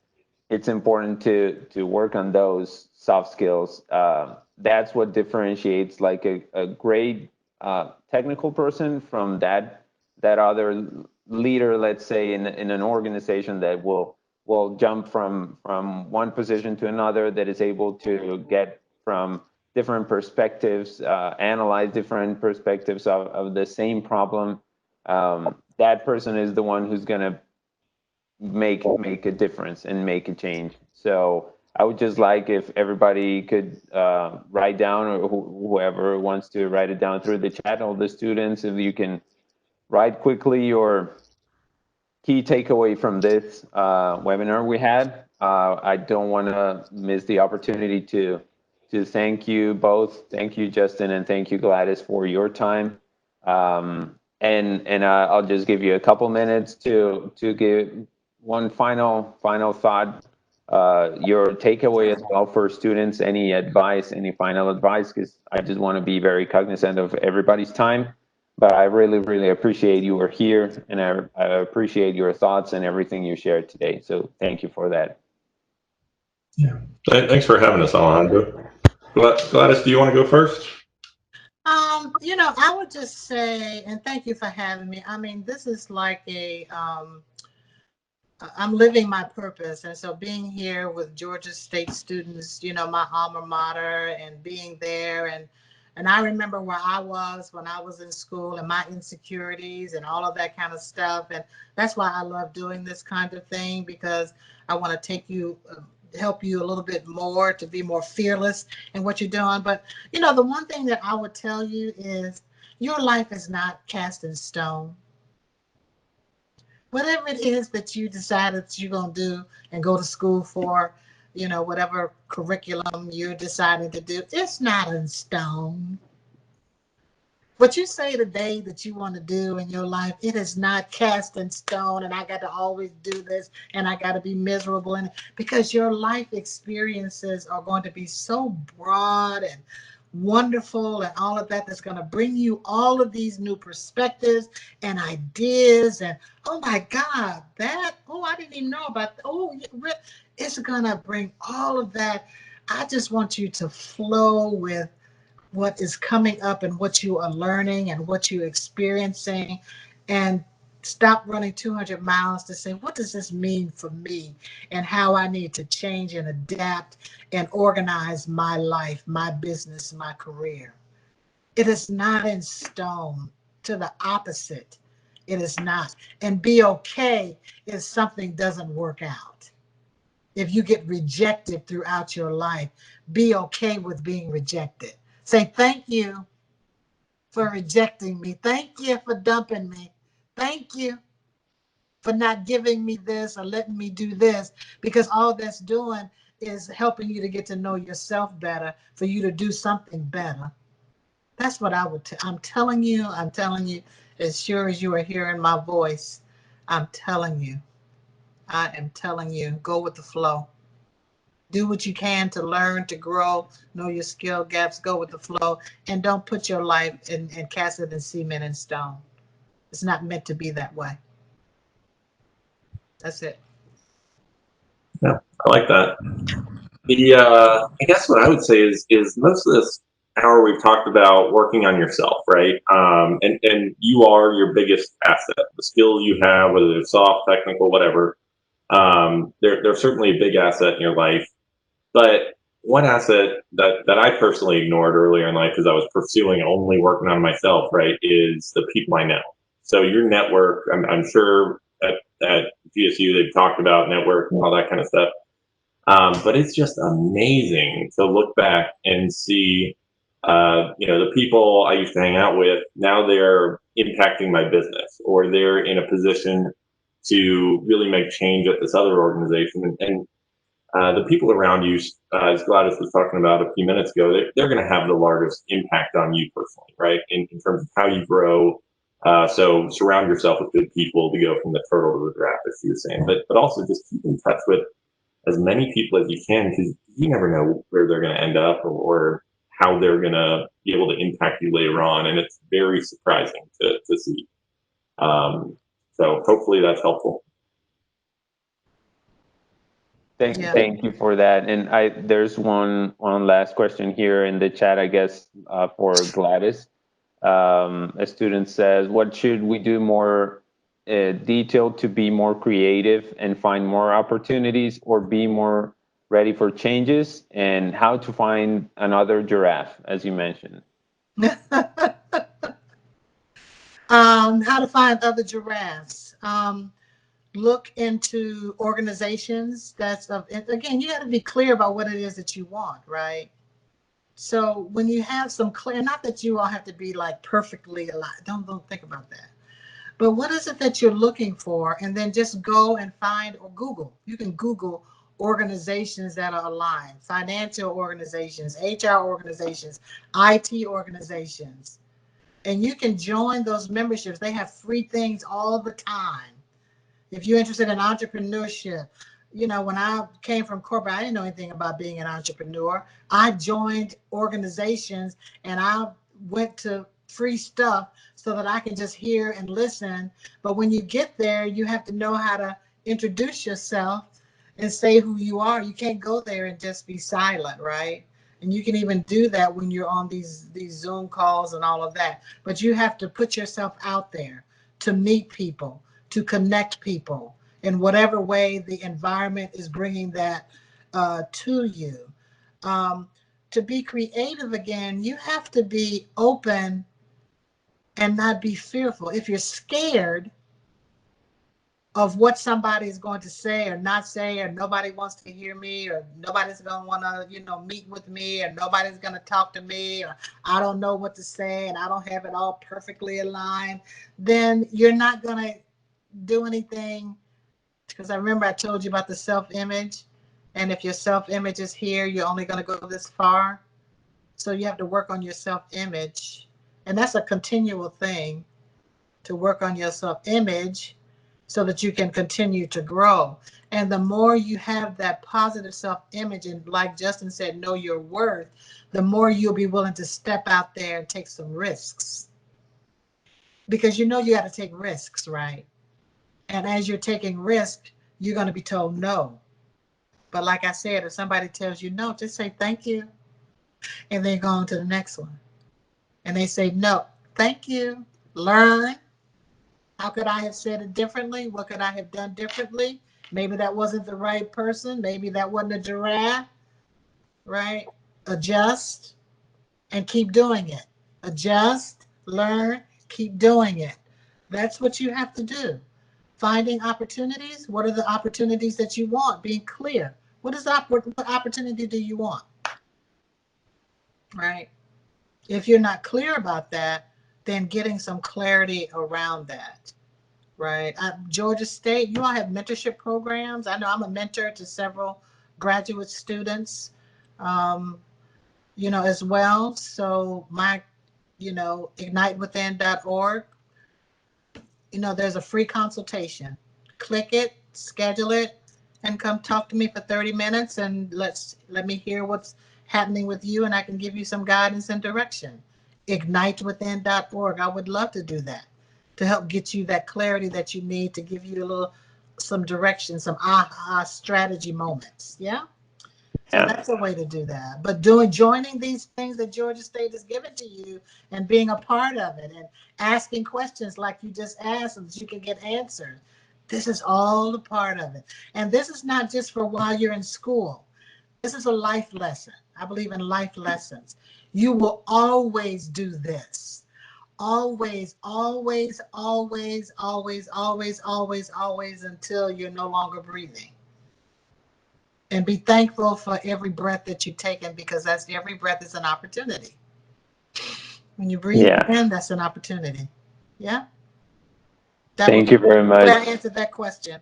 it's important to work on those soft skills. That's what differentiates like a great technical person from that other leader, let's say in an organization that will jump from one position to another, that is able to get from different perspectives, analyze different perspectives of the same problem. That person is the one who's going to make a difference and make a change. So I would just like if everybody could write down, or whoever wants to write it down through the chat, all the students, if you can write quickly your key takeaway from this webinar we had. I don't want to miss the opportunity to thank you both. Thank you, Justin, and thank you, Gladys, for your time. And I'll just give you a couple minutes to give one final thought, your takeaway as well for students. Any advice, any final advice? Because I just want to be very cognizant of everybody's time. But I really, really appreciate you were here, and I appreciate your thoughts and everything you shared today. So thank you for that. Yeah. Thanks for having us, Alejandro. Gladys, do you want to go first? I would just say, and thank you for having me. I mean, this is like I'm living my purpose. And so being here with Georgia State students, my alma mater, and being there, and I remember where I was when I was in school and my insecurities and all of that kind of stuff. And that's why I love doing this kind of thing, because I want to take you, help you a little bit more to be more fearless in what you're doing. But, the one thing that I would tell you is your life is not cast in stone. Whatever it is that you decided that you're going to do and go to school for, whatever curriculum you're deciding to do, it's not in stone. What you say today that you want to do in your life, it is not cast in stone, and I got to always do this, and I got to be miserable. And because your life experiences are going to be so broad and wonderful and all of that, that's going to bring you all of these new perspectives and ideas. And oh my God, I didn't even know about that. It's going to bring all of that. I just want you to flow with what is coming up and what you are learning and what you're experiencing, and stop running 200 miles to say, what does this mean for me and how I need to change and adapt and organize my life, my business, my career. It is not in stone. To the opposite, it is not. And be okay if something doesn't work out. If you get rejected throughout your life, be okay with being rejected. Say, thank you for rejecting me. Thank you for dumping me. Thank you for not giving me this or letting me do this, because all that's doing is helping you to get to know yourself better, for you to do something better. That's what I'm telling you, as sure as you are hearing my voice, I am telling you, go with the flow. Do what you can to learn, to grow, know your skill gaps, go with the flow, and don't put your life and cast it in cement and stone. It's not meant to be that way. That's it. Yeah, I like that. I guess what I would say is most of this hour we've talked about working on yourself, right? And you are your biggest asset. The skills you have, whether they're soft, technical, whatever, they're certainly a big asset in your life. But one asset that I personally ignored earlier in life because I was pursuing only working on myself, right, is the people I know. So your network, I'm sure at GSU they've talked about network and all that kind of stuff. But it's just amazing to look back and see, the people I used to hang out with, now they're impacting my business or they're in a position to really make change at this other organization. And the people around you, as Gladys was talking about a few minutes ago, they're going to have the largest impact on you personally, right? In terms of how you grow. So surround yourself with good people to go from the turtle to the giraffe, as she was saying. But also just keep in touch with as many people as you can because you never know where they're going to end up or how they're going to be able to impact you later on. And it's very surprising to see. So hopefully that's helpful. Thank you for that. And there's one last question here in the chat, I guess, for Gladys. A student says, what should we do more detailed to be more creative and find more opportunities or be more ready for changes, and how to find another giraffe, as you mentioned? How to find other giraffes. Look into organizations that's again, you got to be clear about what it is that you want, right? So when you have some clear, not that you all have to be like perfectly aligned, don't think about that. But what is it that you're looking for? And then just go and find or Google. You can Google organizations that are aligned, financial organizations, HR organizations, IT organizations. And you can join those memberships. They have free things all the time. If you're interested in entrepreneurship, when I came from corporate, I didn't know anything about being an entrepreneur. I joined organizations and I went to free stuff so that I can just hear and listen. But when you get there, you have to know how to introduce yourself and say who you are. You can't go there and just be silent, right? And you can even do that when you're on these Zoom calls and all of that. But you have to put yourself out there to meet people, to connect people in whatever way the environment is bringing that to you. To be creative again, you have to be open and not be fearful. If you're scared of what somebody is going to say or not say, or nobody wants to hear me, or nobody's going to want to, meet with me, or nobody's going to talk to me, or I don't know what to say and I don't have it all perfectly aligned, then you're not going to do anything. Because I remember I told you about the self-image, and if your self-image is here, you're only going to go this far. So you have to work on your self-image, and that's a continual thing, to work on your self-image so that you can continue to grow. And the more you have that positive self-image, and like Justin said, know your worth, the more you'll be willing to step out there and take some risks. Because you got to take risks, right? And as you're taking risks, you're going to be told no. But like I said, if somebody tells you no, just say thank you. And then go on to the next one. And they say no, thank you. Learn. How could I have said it differently? What could I have done differently? Maybe that wasn't the right person. Maybe that wasn't a giraffe, right? Adjust and keep doing it. Adjust, learn, keep doing it. That's what you have to do. Finding opportunities. What are the opportunities that you want? Being clear. What opportunity do you want? Right? If you're not clear about that, then getting some clarity around that. Right. Georgia State, you all have mentorship programs. I know I'm a mentor to several graduate students, as well. So my, ignitewithin.org, there's a free consultation. Click it, schedule it, and come talk to me for 30 minutes and let me hear what's happening with you, and I can give you some guidance and direction. Ignitewithin.org. I would love to do that, to help get you that clarity that you need, to give you some direction, some aha strategy moments. Yeah. So that's a way to do that. But joining these things that Georgia State has given to you and being a part of it and asking questions like you just asked so that you can get answers. This is all a part of it. And this is not just for while you're in school. This is a life lesson. I believe in life lessons. You will always do this. Always, always, always, always, always, always, always until you're no longer breathing. And be thankful for every breath that you're taking, because that's every breath is an opportunity. When you breathe in, that's an opportunity. Yeah. Thank you very much. I answered that question.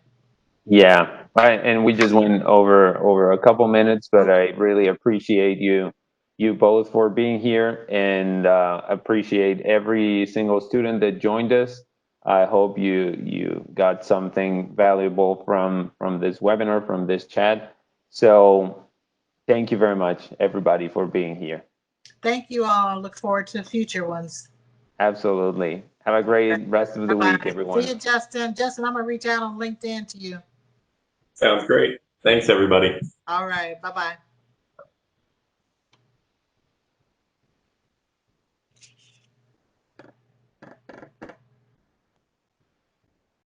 Yeah, and we just went over a couple minutes, but I really appreciate you both for being here, and appreciate every single student that joined us. I hope you got something valuable from this webinar, from this chat. So thank you very much, everybody, for being here. Thank you all. Look forward to future ones. Absolutely. Have a great rest of the week, everyone. See you, Justin. Justin, I'm going to reach out on LinkedIn to you. Sounds great. Thanks, everybody. All right. Bye-bye.